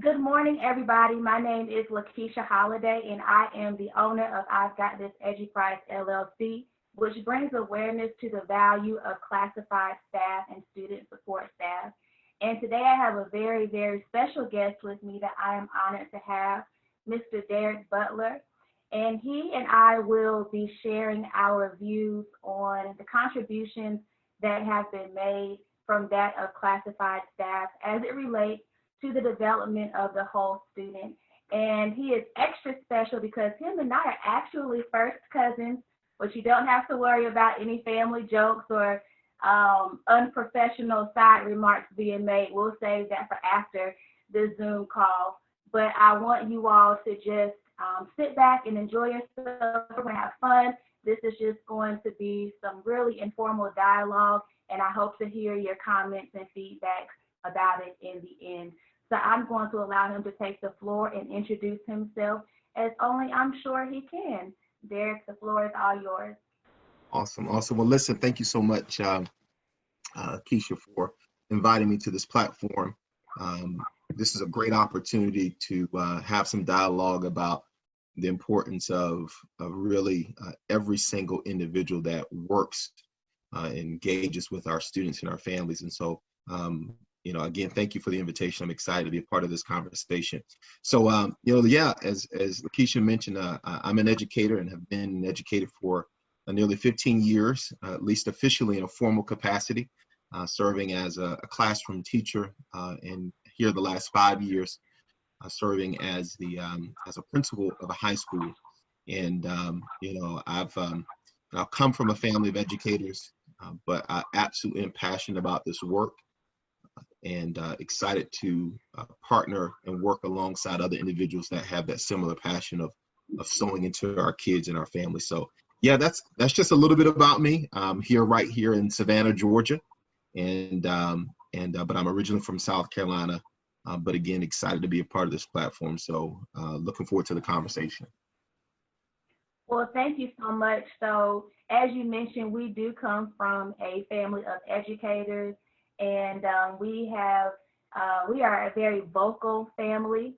Good morning, everybody. My name is Lakeisha Holiday, and I am the owner of I've Got This Eduprice LLC, which brings awareness to the value of classified staff and student support staff. And today I have a very, very special guest with me that I am honored to have, Mr. Derrick Butler. And he and I will be sharing our views on the contributions that have been made from that of classified staff as it relates to the development of the whole student. And he is extra special because him and I are actually first cousins, but you don't have to worry about any family jokes or unprofessional side remarks being made. We'll save that for after the Zoom call. But I want you all to just sit back and enjoy yourself. We're going to have fun. This is just going to be some really informal dialogue, and I hope to hear your comments and feedback about it in the end. So I'm going to allow him to take the floor and introduce himself as only I'm sure he can. Derrick, the floor is all yours. Awesome. Well, listen, thank you so much, Keisha, for inviting me to this platform. This is a great opportunity to have some dialogue about the importance of really every single individual that works engages with our students and our families. And so, again, thank you for the invitation. I'm excited to be a part of this conversation. So, as Lakeisha mentioned, I'm an educator and have been educated for nearly 15 years, at least officially in a formal capacity, serving as a classroom teacher, and here the last 5 years, serving as a principal of a high school. And I've come from a family of educators, but I absolutely am passionate about this work and excited to partner and work alongside other individuals that have that similar passion of sowing into our kids and our families. So yeah, that's just a little bit about me. I'm right here in Savannah, Georgia, but I'm originally from South Carolina. But again, excited to be a part of this platform. So looking forward to the conversation. Well, thank you so much. So as you mentioned, we do come from a family of educators, and we are a very vocal family.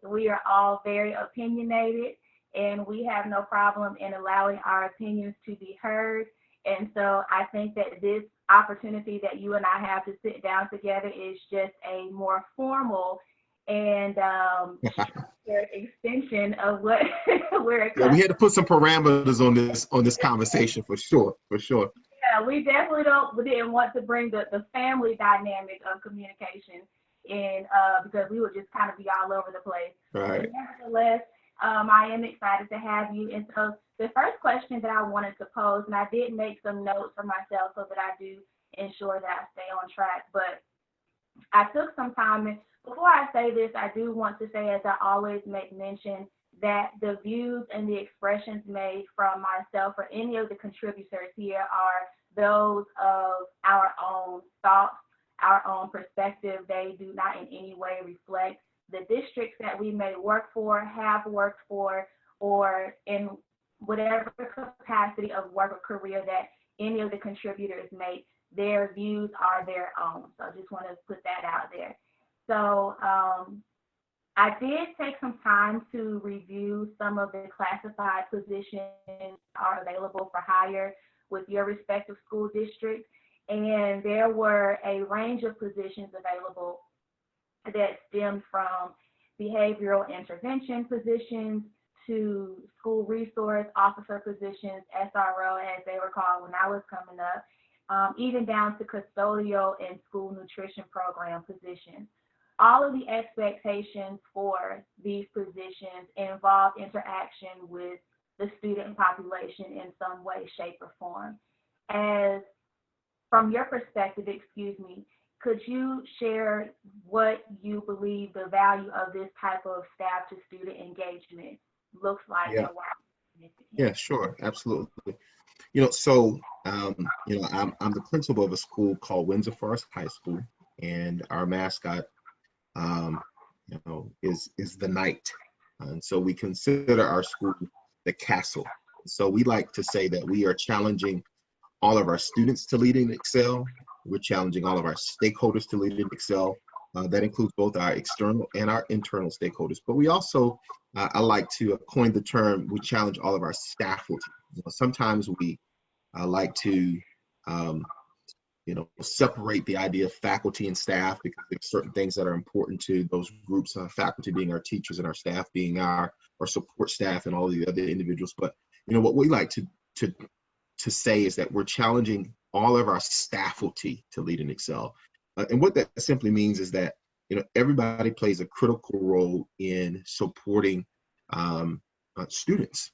We are all very opinionated, and we have no problem in allowing our opinions to be heard. And so I think that this opportunity that you and I have to sit down together is just a more formal and extension of what we're. Yeah, we had to put some parameters on this conversation for sure. Yeah, we definitely didn't want to bring the family dynamic of communication in because we would just kind of be all over the place. Right. But nevertheless, I am excited to have you. And so the first question that I wanted to pose, and I did make some notes for myself so that I do ensure that I stay on track, but I took some time. And before I say this, I do want to say, as I always make mention, that the views and the expressions made from myself or any of the contributors here are those of our own thoughts, our own perspective. They do not in any way reflect the districts that we may work for, have worked for, or in whatever capacity of work or career that any of the contributors make. Their views are their own. So I just want to put that out there. So I did take some time to review some of the classified positions that are available for hire with your respective school district. And there were a range of positions available that stemmed from behavioral intervention positions to school resource officer positions, SRO as they were called when I was coming up, even down to custodial and school nutrition program positions. All of the expectations for these positions involve interaction with the student population in some way, shape, or form. As from your perspective, could you share what you believe the value of this type of staff to student engagement looks like? Yeah. And why? Yeah, sure, absolutely. I'm the principal of a school called Windsor Forest High School, and our mascot, is the knight. And so we consider our school the castle. So we like to say that we are challenging all of our students to lead and excel. We're challenging all of our stakeholders to lead and excel. That includes both our external and our internal stakeholders. But we also, I like to coin the term, we challenge all of our staff. Sometimes we like to, separate the idea of faculty and staff because there's certain things that are important to those groups, faculty being our teachers and our staff being our support staff and all the other individuals. But, what we like to say is that we're challenging all of our staffalty to lead and excel. And what that simply means is that, everybody plays a critical role in supporting students,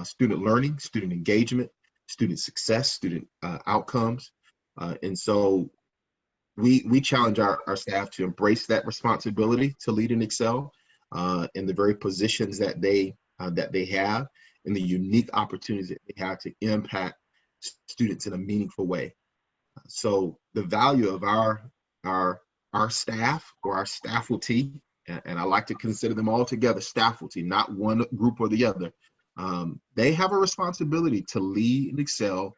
student learning, student engagement, student success, student outcomes. And so we challenge our staff to embrace that responsibility to lead and excel in the very positions that they have and the unique opportunities that they have to impact students in a meaningful way. So the value of our staff or our staffalty, and I like to consider them all together staffalty, not one group or the other. They have a responsibility to lead and excel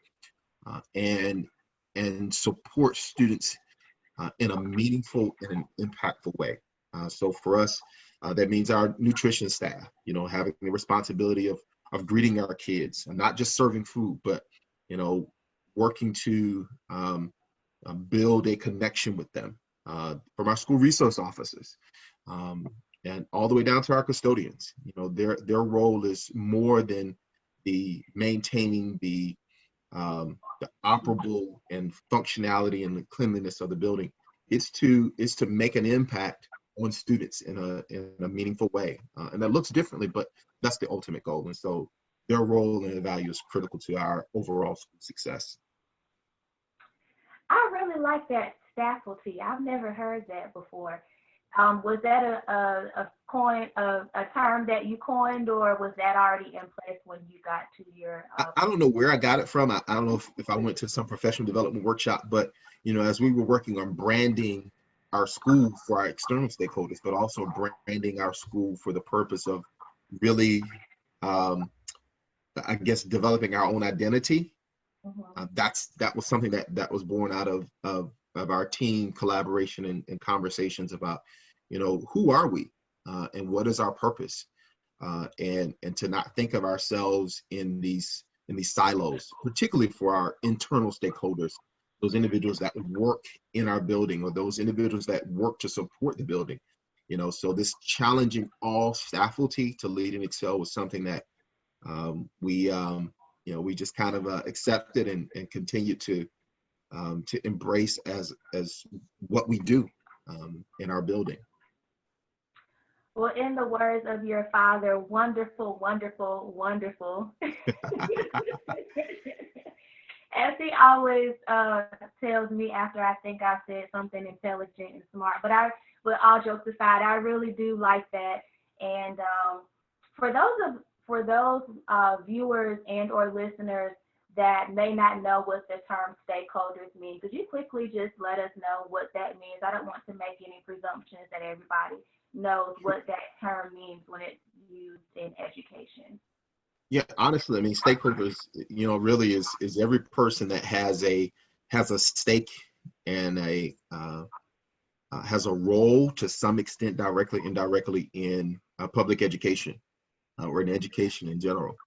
and support students in a meaningful and an impactful way. So for us, that means our nutrition staff, having the responsibility of greeting our kids and not just serving food, but, working to build a connection with them. From our school resource officers and all the way down to our custodians. Their role is more than the maintaining the operable and functionality and the cleanliness of the building. It's to make an impact on students in a meaningful way. And that looks differently, but that's the ultimate goal. And so their role and their value is critical to our overall school success. I really like that staffalty. I've never heard that before. Was that a term that you coined, or was that already in place when you got to your? I don't know where I got it from. I don't know if I went to some professional development workshop, but as we were working on branding our school for our external stakeholders, but also branding our school for the purpose of really, I guess, developing our own identity. Mm-hmm. That was something that was born out of our team collaboration and conversations about, who are we and what is our purpose, and to not think of ourselves in these silos, particularly for our internal stakeholders, those individuals that work in our building or those individuals that work to support the building. So this challenging all staffalty to lead and excel was something that we just kind of accepted and continue to embrace as what we do in our building. Well, in the words of your father, wonderful, wonderful, wonderful. As he always tells me after I think I said something intelligent and smart. But all jokes aside, I really do like that. And for those viewers and or listeners that may not know what the term stakeholders mean, could you quickly just let us know what that means? I don't want to make any presumptions that everybody knows what that term means when it's used in education. Yeah, honestly, I mean, stakeholders, really is every person that has a stake and has a role to some extent, directly, indirectly, in public education or in education in general.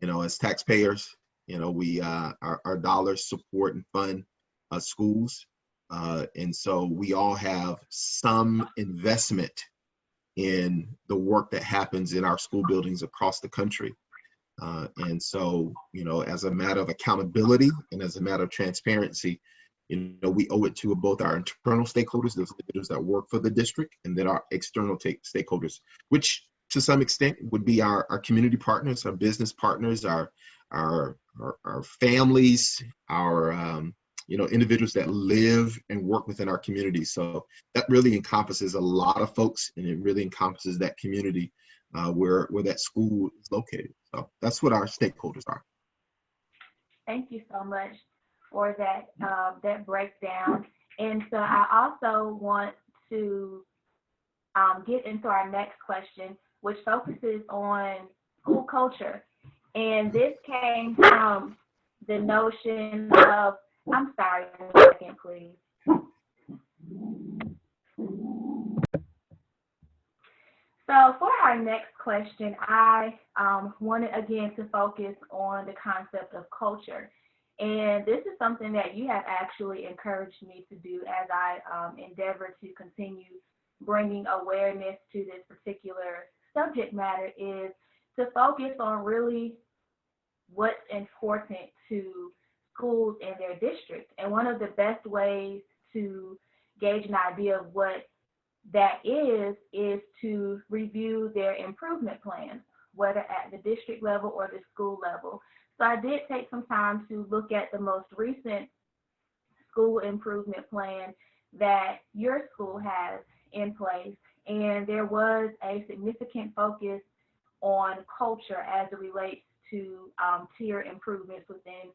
As taxpayers, we our dollars support and fund schools, and so we all have some investment in the work that happens in our school buildings across the country. And so, as a matter of accountability and as a matter of transparency, we owe it to both our internal stakeholders, those individuals that work for the district, and then our external stakeholders, which to some extent would be our community partners, our business partners, our families, our individuals that live and work within our community. So that really encompasses a lot of folks, and it really encompasses that community where that school is located. So that's what our stakeholders are. Thank you so much for that breakdown. And so I also want to get into our next question, which focuses on school culture. And this came from the notion of, I'm sorry, 1 second, please. So for our next question, I wanted again to focus on the concept of culture. And this is something that you have actually encouraged me to do as I endeavor to continue bringing awareness to this particular subject matter is to focus on really what's important to schools in their district. And one of the best ways to gauge an idea of what that is to review their improvement plans, whether at the district level or the school level. So I did take some time to look at the most recent school improvement plan that your school has in place, and there was a significant focus on culture as it relates to tier improvements within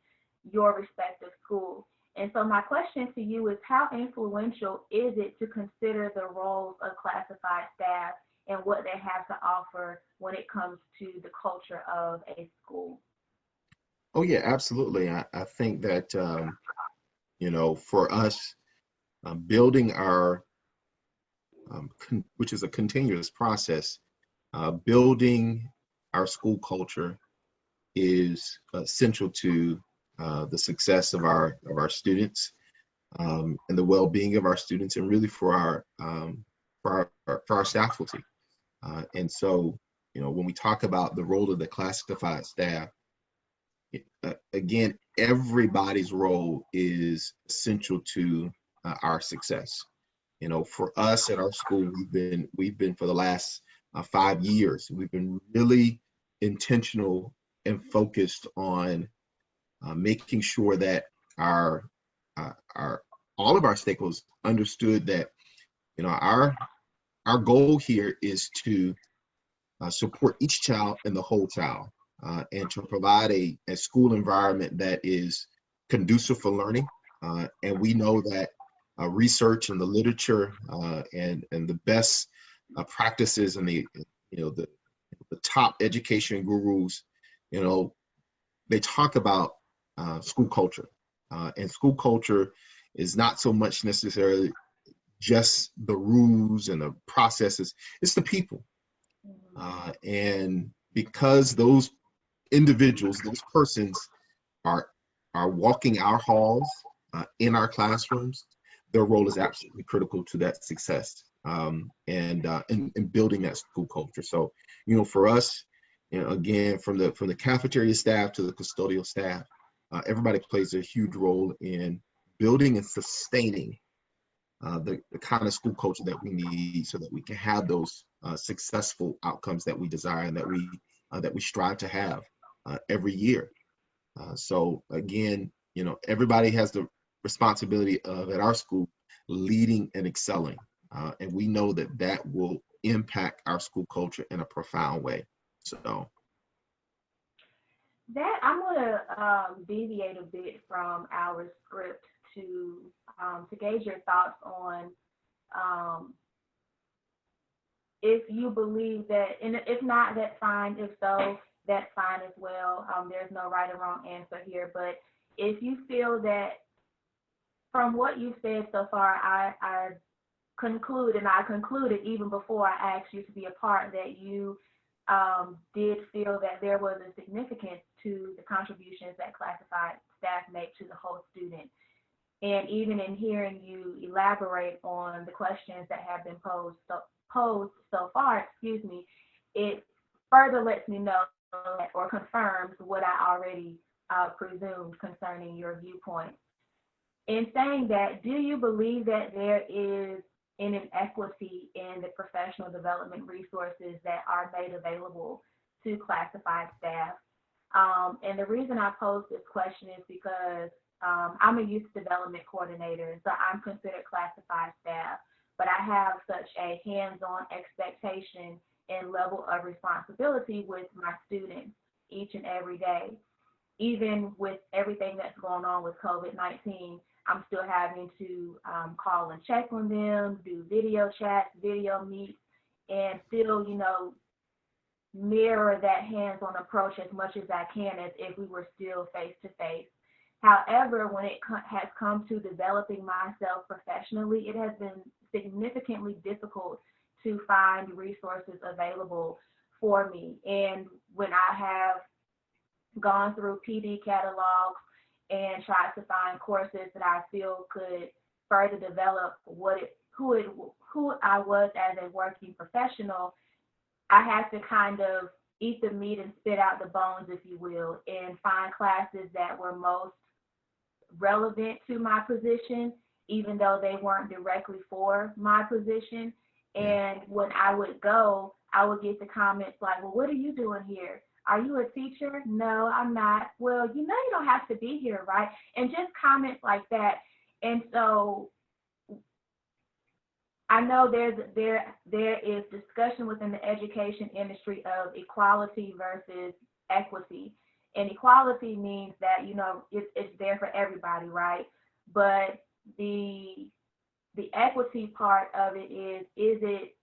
your respective school. And so my question to you is, how influential is it to consider the roles of classified staff and what they have to offer when it comes to the culture of a school? Oh yeah, absolutely. I think that for us, building our which is a continuous process, building our school culture is essential to the success of our students, and the well-being of our students, and really for our staff faculty. And so, when we talk about the role of the classified staff, again, everybody's role is essential to our success. For us at our school, we've been for the last 5 years, we've been really intentional and focused on making sure that our all of our stakeholders understood that our goal here is to support each child and the whole child, and to provide a school environment that is conducive for learning. And we know that research and the literature, and the best practices, and the top education gurus, they talk about school culture. And school culture is not so much necessarily just the rules and the processes, it's the people. And because those individuals, those persons are walking our halls, in our classrooms, their role is absolutely critical to that success, and in building that school culture. So, for us, again, from the cafeteria staff to the custodial staff, everybody plays a huge role in building and sustaining the kind of school culture that we need, so that we can have those successful outcomes that we desire and that we strive to have every year. So again, everybody has the responsibility of, at our school, leading and excelling, and we know that will impact our school culture in a profound way. So That I'm gonna deviate a bit from our script to gauge your thoughts on if you believe that, and if not, that's fine. If so, that's fine as well. There's no right or wrong answer here. But if you feel that from what you've said so far, I conclude, and I concluded even before I asked you to be a part, that you did feel that there was a significance to the contributions that classified staff make to the whole student. And even in hearing you elaborate on the questions that have been posed so far, it further lets me know or confirms what I already presumed concerning your viewpoint. In saying that, do you believe that there is an inequity in the professional development resources that are made available to classified staff? And the reason I pose this question is because I'm a youth development coordinator, so I'm considered classified staff, but I have such a hands-on expectation and level of responsibility with my students each and every day. Even with everything that's going on with COVID-19, I'm still having to call and check on them, do video chats, video meets, and still, mirror that hands-on approach as much as I can, as if we were still face-to-face. However, when it has come to developing myself professionally, it has been significantly difficult to find resources available for me. And when I have gone through PD catalogs and tried to find courses that I feel could further develop who I was as a working professional, I had to kind of eat the meat and spit out the bones, if you will, and find classes that were most relevant to my position, even though they weren't directly for my position. And when I would go, I would get the comments like, well, what are you doing here? Are you a teacher? No, I'm not. Well, you don't have to be here, right? And just comments like that. And so I know there is discussion within the education industry of equality versus equity. And equality means that, it's there for everybody, right? But the equity part of it is it,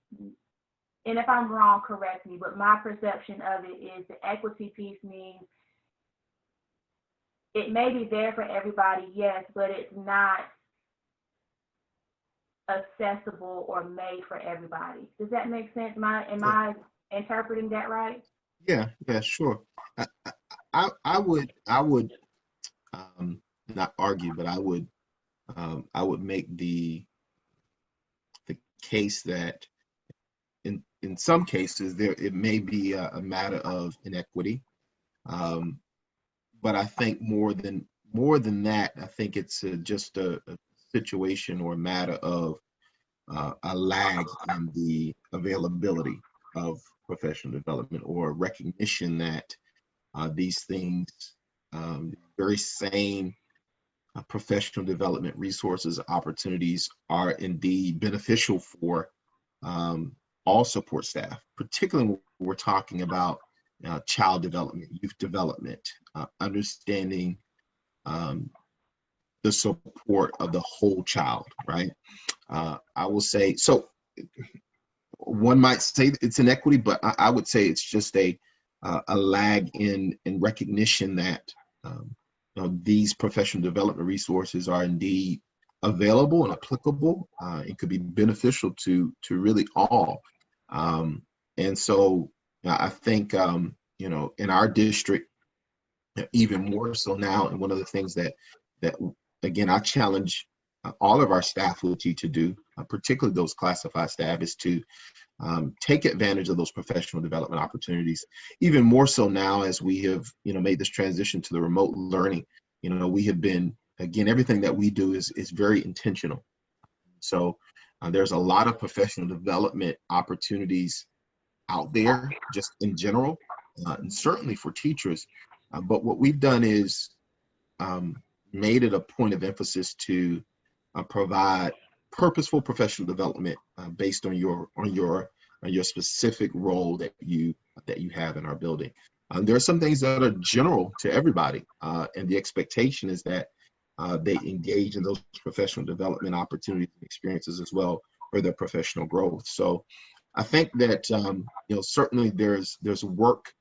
and if I'm wrong, correct me, but my perception of it is the equity piece means it may be there for everybody, yes, but it's not accessible or made for everybody. Does that make sense? Am I interpreting that right? Yeah, sure. I would not argue, but I would make the case that in some cases it may be a matter of inequity, but I think more than that, I think it's just a situation or a matter of a lag in the availability of professional development or recognition that these things, very same professional development resources, opportunities are indeed beneficial for all support staff, particularly when we're talking about child development, youth development, understanding the support of the whole child, right? I will say, so one might say it's inequity, but I would say it's just a lag in recognition that these professional development resources are indeed available and applicable and could be beneficial to really all. And so I think, in our district, even more so now, and one of the things that again, I challenge all of our staff will to do, particularly those classified staff, is to take advantage of those professional development opportunities. Even more so now, as we have, made this transition to the remote learning. We have been, again, everything that we do is very intentional. So there's a lot of professional development opportunities out there, just in general, and certainly for teachers. But what we've done is made it a point of emphasis to provide purposeful professional development based on your specific role that you have in our building. There are some things that are general to everybody, and the expectation is that they engage in those professional development opportunities and experiences as well for their professional growth. So I think that certainly there's work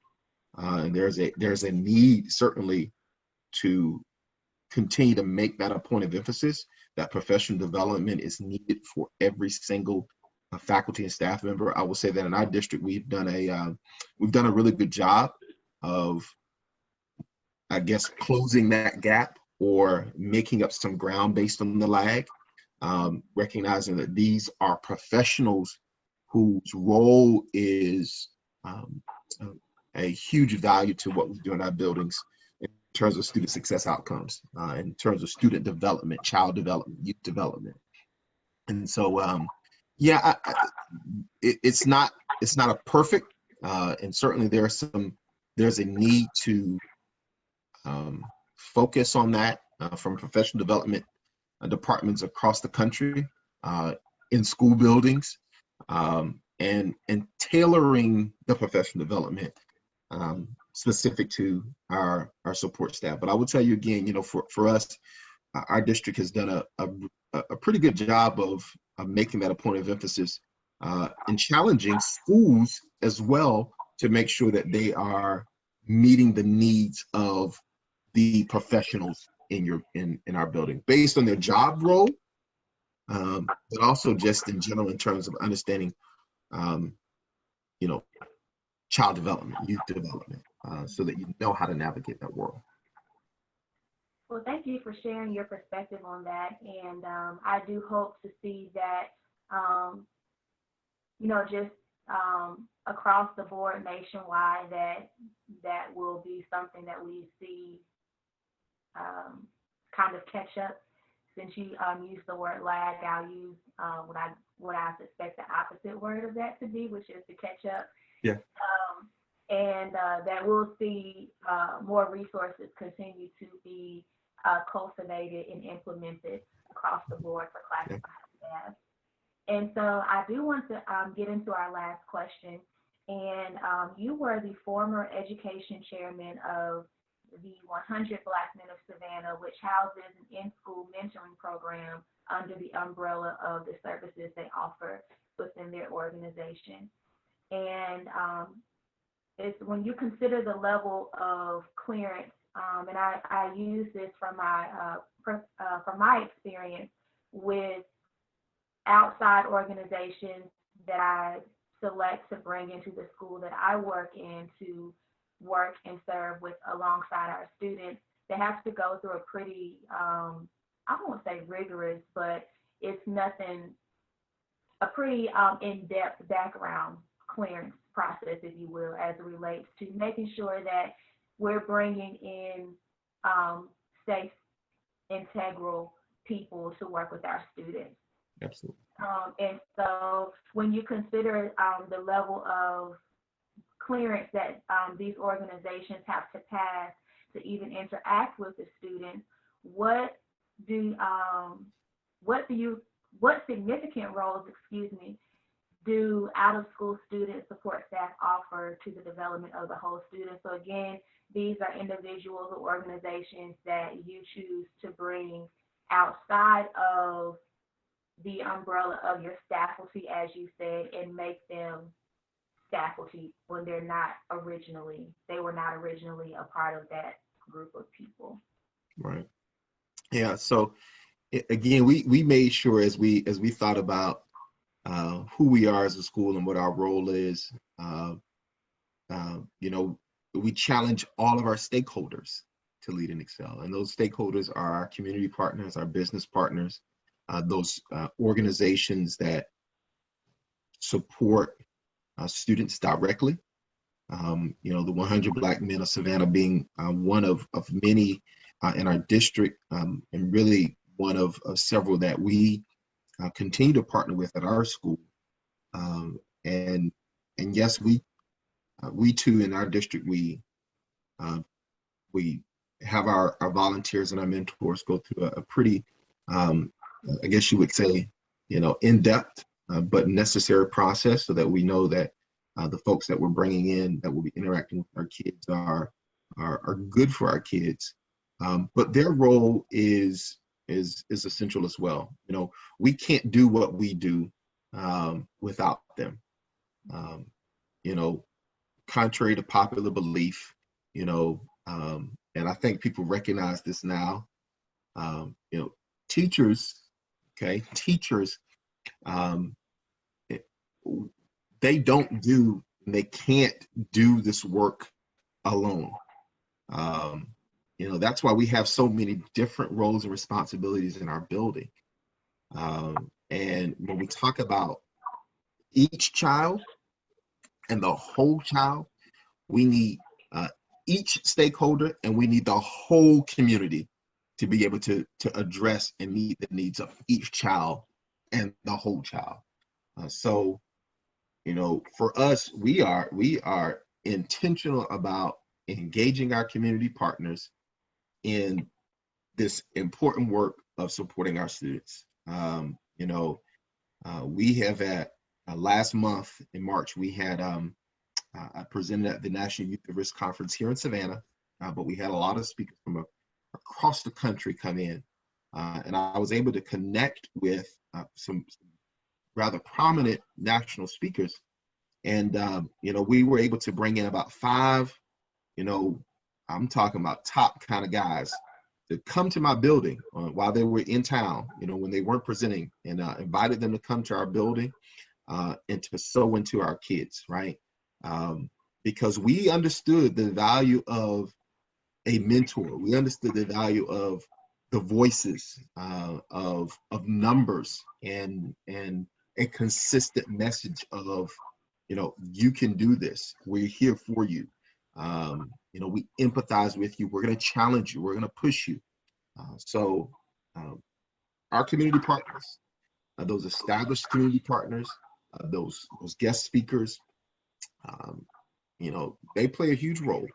and there's a need certainly to continue to make that a point of emphasis, that professional development is needed for every single faculty and staff member. I will say that in our district, we've done a really good job of, I guess, closing that gap or making up some ground based on the lag, recognizing that these are professionals whose role is a huge value to what we do in our buildings in terms of student success outcomes, in terms of student development, child development, youth development. And so, it's not a perfect, and certainly there's a need to focus on that from professional development departments across the country, in school buildings, and tailoring the professional development specific to our support staff. But I will tell you again, for us, our district has done a pretty good job of making that a point of emphasis and challenging schools as well to make sure that they are meeting the needs of the professionals in our building based on their job role, but also just in general in terms of understanding you know, child development, youth development, so that you know how to navigate that world. Well, thank you for sharing your perspective on that. And I do hope to see that, just across the board nationwide, that will be something that we see kind of catch up. Since you used the word lag, I'll use what I suspect the opposite word of that to be, which is to catch up. Yeah. And that we'll see more resources continue to be cultivated and implemented across the board for classified staff. And so I do want to get into our last question. And you were the former education chairman of the 100 Black Men of Savannah, which houses an in-school mentoring program under the umbrella of the services they offer within their organization. And it's when you consider the level of clearance, and I use this from my experience with outside organizations that I select to bring into the school that I work in to work and serve with alongside our students. They have to go through a pretty, I won't say rigorous, but it's a pretty in-depth background clearance process, if you will, as it relates to making sure that we're bringing in safe, integral people to work with our students. Absolutely. And so when you consider the level of clearance that these organizations have to pass to even interact with the students, what significant roles, do out-of-school student support staff offer to the development of the whole student? So again, these are individuals or organizations that you choose to bring outside of the umbrella of your faculty, as you said, and make them faculty when they were not originally a part of that group of people. Right. Yeah. So again, we made sure as we thought about who we are as a school and what our role is, we challenge all of our stakeholders to lead and excel. And those stakeholders are our community partners, our business partners, those organizations that support students directly. The 100 Black Men of Savannah being one of many in our district, and really one of several that we continue to partner with at our school. And yes, we too in our district, we have our volunteers and our mentors go through a pretty, I guess you would say, in-depth but necessary process, so that we know that the folks that we're bringing in that will be interacting with our kids are good for our kids. But their role is essential as well. We can't do what we do without them. Contrary to popular belief, and I think people recognize this now. Teachers, they can't do this work alone. That's why we have so many different roles and responsibilities in our building. And when we talk about each child and the whole child, we need each stakeholder, and we need the whole community to be able to address and meet the needs of each child and the whole child. So for us, we are intentional about engaging our community partners in this important work of supporting our students. We have last month in March, we had I presented at the National Youth at Risk Conference here in Savannah, but we had a lot of speakers from across the country come in, and I was able to connect with some rather prominent national speakers. And, we were able to bring in about 5, I'm talking about top kind of guys, to come to my building while they were in town, when they weren't presenting, and invited them to come to our building and to sow into our kids, right? Because we understood the value of a mentor. We understood the value of the voices, of numbers, and a consistent message of, you can do this. We're here for you. We empathize with you. We're going to challenge you. We're going to push you. So our community partners, those established community partners, those guest speakers, they play a huge role.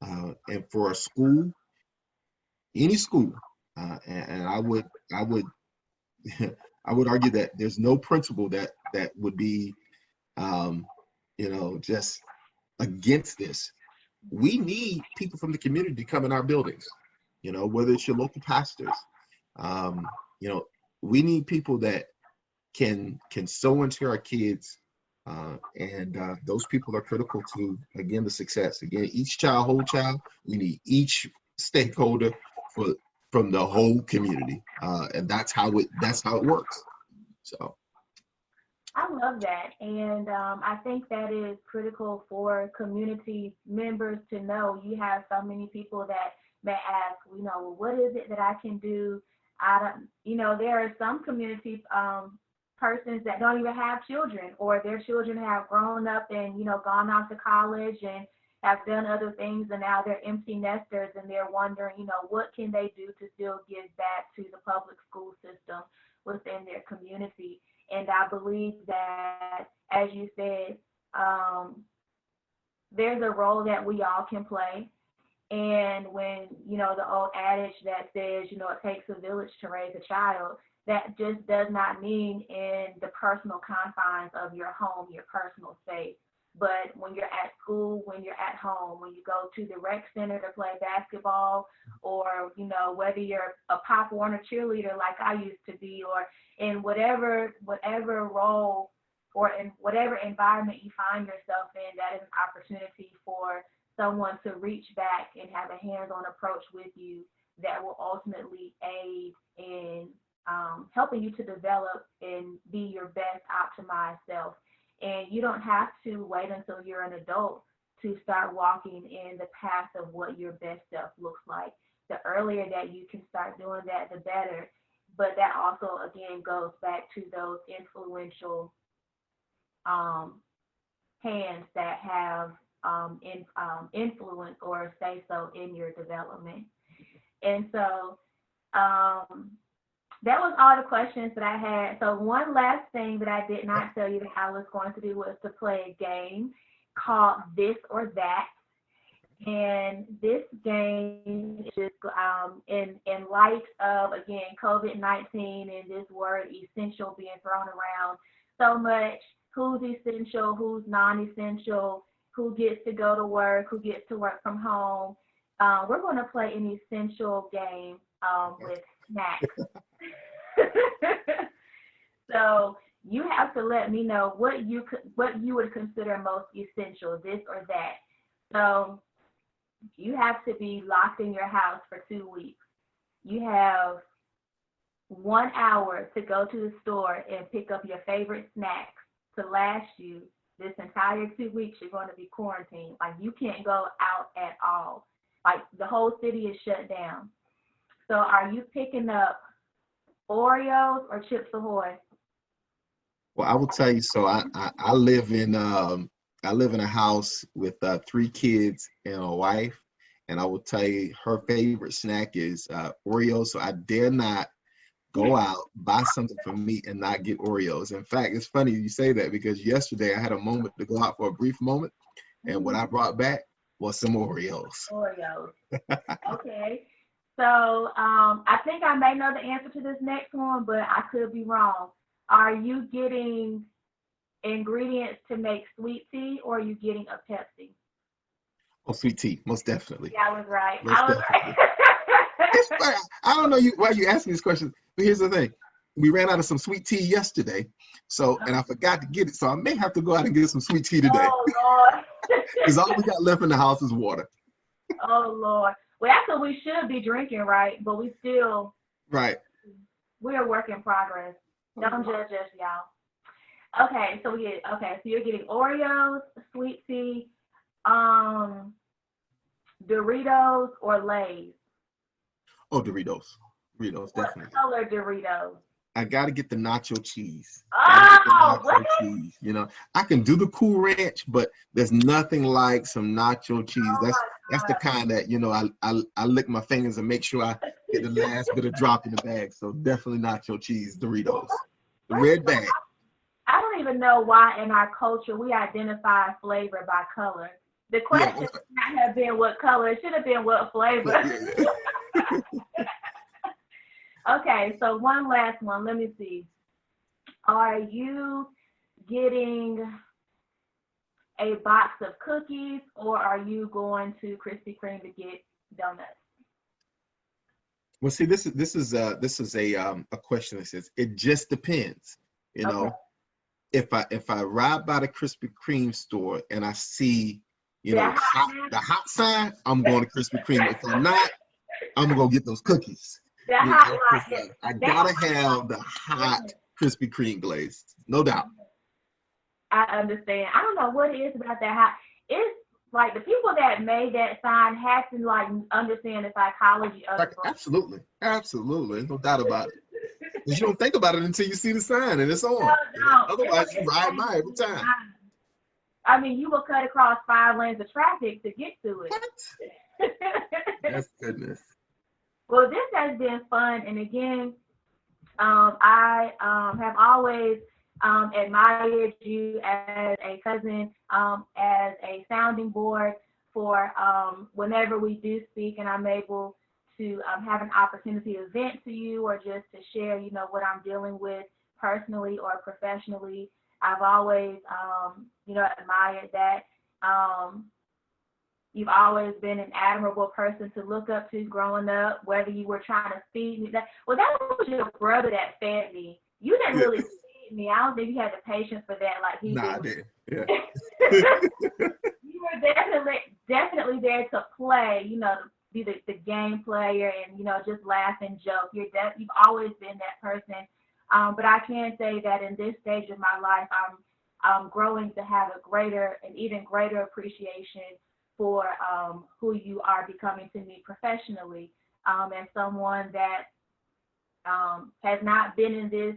And for a school, any school, and I would I would argue that there's no principal that would be just against this. We need people from the community to come in our buildings, whether it's your local pastors. We need people that can sow into our kids, and those people are critical to, again, the success. Again, each child, whole child. We need each stakeholder from the whole community, and that's how it works. So I love that, and I think that is critical for community members to know. You have so many people that may ask, well, what is it that I can do? There are some community persons that don't even have children, or their children have grown up and gone off to college and have done other things, and now they're empty nesters, and they're wondering, what can they do to still give back to the public school system within their community. And I believe that, as you said, there's a role that we all can play. And when, the old adage that says, it takes a village to raise a child, that just does not mean in the personal confines of your home, your personal space. But when you're at school, when you're at home, when you go to the rec center to play basketball, or, whether you're a Pop Warner cheerleader like I used to be, or in whatever role or in whatever environment you find yourself in, that is an opportunity for someone to reach back and have a hands-on approach with you that will ultimately aid in helping you to develop and be your best optimized self. And you don't have to wait until you're an adult to start walking in the path of what your best self looks like. The earlier that you can start doing that, the better. But that also, again, goes back to those influential hands that have influence or say so in your development. And so that was all the questions that I had. So one last thing that I did not tell you that I was going to do was to play a game called This or That. And this game is just in light of, again, COVID-19 and this word essential being thrown around so much. Who's essential, who's non-essential, who gets to go to work, who gets to work from home. We're going to play an essential game with snacks. So you have to let me know what you would consider most essential, this or that. So you have to be locked in your house for 2 weeks. You have 1 hour to go to the store and pick up your favorite snacks to last you this entire 2 weeks. You're going to be quarantined. Like, you can't go out at all. Like, the whole city is shut down. So are you picking up Oreos or Chips Ahoy? Well, I will tell you. So I live in a house with 3 kids and a wife, and I will tell you her favorite snack is Oreos. So I dare not go out, buy something for me, and not get Oreos. In fact, it's funny you say that, because yesterday I had a moment to go out for a brief moment, and what I brought back was some Oreos. Oreos. Okay. So I think I may know the answer to this next one, but I could be wrong. Are you getting ingredients to make sweet tea, or are you getting a Pepsi? Oh, sweet tea, most definitely. Yeah, I was right. Right. It's funny. I don't know why you ask me this question, but here's the thing. We ran out of some sweet tea yesterday, and I forgot to get it, so I may have to go out and get some sweet tea today. Oh, Lord. Because all we got left in the house is water. Oh, Lord. Well, that's what we should be drinking, right? But we still, right. We're a work in progress. Don't judge us, y'all. Okay, so you're getting Oreos, sweet tea, um, Doritos, or Lay's. Oh, Doritos. Doritos, What definitely. color Doritos? I gotta get the nacho cheese. Gotta get the Oh, what? nacho cheese. You know, I can do the Cool Ranch, but there's nothing like some nacho cheese. Oh That's the kind that, I lick my fingers and make sure I get the last bit of drop in the bag. So definitely nacho cheese, my Doritos. The God. red bag. I don't even know why in our culture we identify flavor by color. The Yeah, question should not have been what color, it should have been what flavor. yeah. Okay, so one last one. Let me see. Are you getting a box of cookies or are you going to Krispy Kreme to get donuts? Well, see, this is a question that says it just depends. You Okay. know, if I ride by the Krispy Kreme store and I see, That the hot sign, I'm going to Krispy Kreme. If I'm not, I'm gonna get those cookies. that You hot know, 'cause, like I that gotta have the hot Krispy Kreme glaze, no doubt. I understand. I don't know what it is about that hot. It's like the people that made that sign had to like understand the psychology of Like, the brand. absolutely, absolutely, no doubt about it. Because you don't think about it until you see the sign and it's No, on. no, Otherwise, you it's ride like, by every time. I mean, you will cut across 5 lanes of traffic to get to it. What? That's goodness. Well, this has been fun, and again, I have always admired you as a cousin, as a sounding board for whenever we do speak, and I'm able to have an opportunity to vent to you or just to share, what I'm dealing with personally or professionally. I've always, admired that. Um, You've always been an admirable person to look up to growing up, whether you were trying to feed me. That was your brother that fed me. You didn't Yeah. really feed me. I don't think you had the patience for that like he Nah, I did. did. Yeah. You were definitely there to play, be the game player and, just laugh and joke. You've always been that person. But I can say that in this stage of my life, I'm growing to have an even greater appreciation for who you are becoming to me professionally, as someone that has not been in this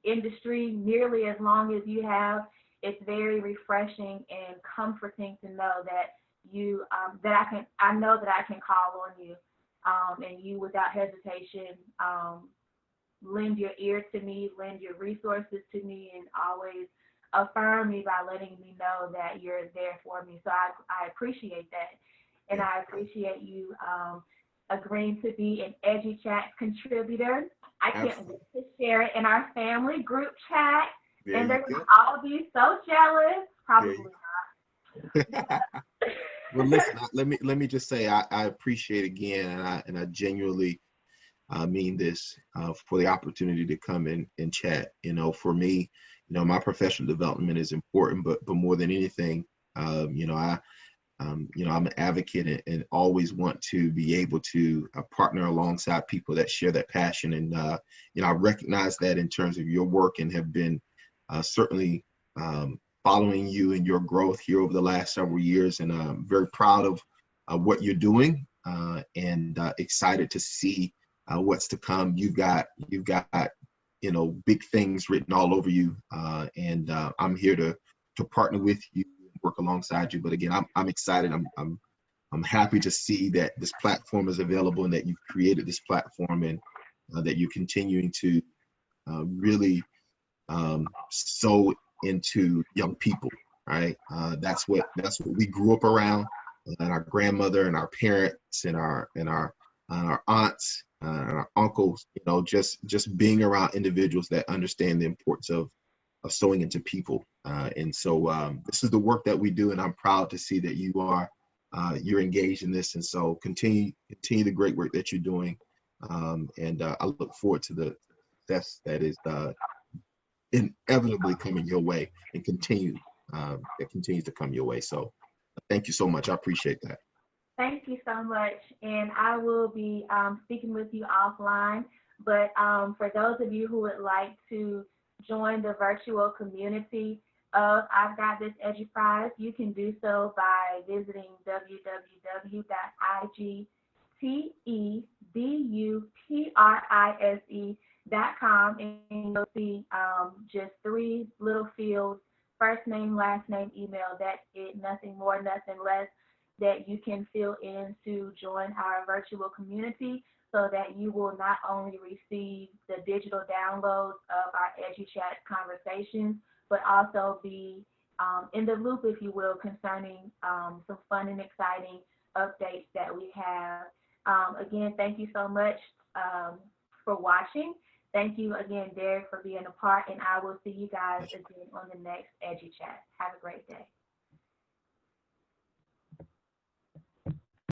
industry nearly as long as you have. It's very refreshing and comforting to know that I know that I can call on you, and you without hesitation lend your ear to me, lend your resources to me, and always affirm me by letting me know that you're there for me. So I appreciate that. And I appreciate you agreeing to be an Educhats contributor. I can't Absolutely. wait to share it in our family group chat. There And you they're going go. to all be so jealous. There Probably you not. Well, listen, let me just say I appreciate again, and I genuinely mean this for the opportunity to come in and chat. For me, my professional development is important, but more than anything, I'm an advocate and always want to be able to partner alongside people that share that passion. And I recognize that in terms of your work and have been certainly following you and your growth here over the last several years. And I'm very proud of what you're doing and excited to see what's to come. You've got big things written all over you, and I'm here to partner with you, work alongside you. But again, I'm excited. I'm happy to see that this platform is available and that you've created this platform and that you're continuing to really sow into young people. Right? That's what we grew up around, and our grandmother and our parents and our aunts and our uncles. Just being around individuals that understand the importance of sowing into people. And so this is the work that we do, and I'm proud to see that you're engaged in this. And so continue the great work that you're doing. And I look forward to the success that is inevitably coming your way and that continues to come your way. So thank you so much. I appreciate that. Thank you so much. And I will be speaking with you offline. But for those of you who would like to join the virtual community of I've Got This Eduprize, you can do so by visiting www.igtebuprise.com, and you'll see just three little fields: first name, last name, email. That's it, nothing more, nothing less, that you can fill in to join our virtual community, so that you will not only receive the digital downloads of our Educhats conversations, but also be in the loop, if you will, concerning some fun and exciting updates that we have. Again, thank you so much for watching. Thank you again, Derrick, for being a part, and I will see you guys again on the next EduChat. Have a great day.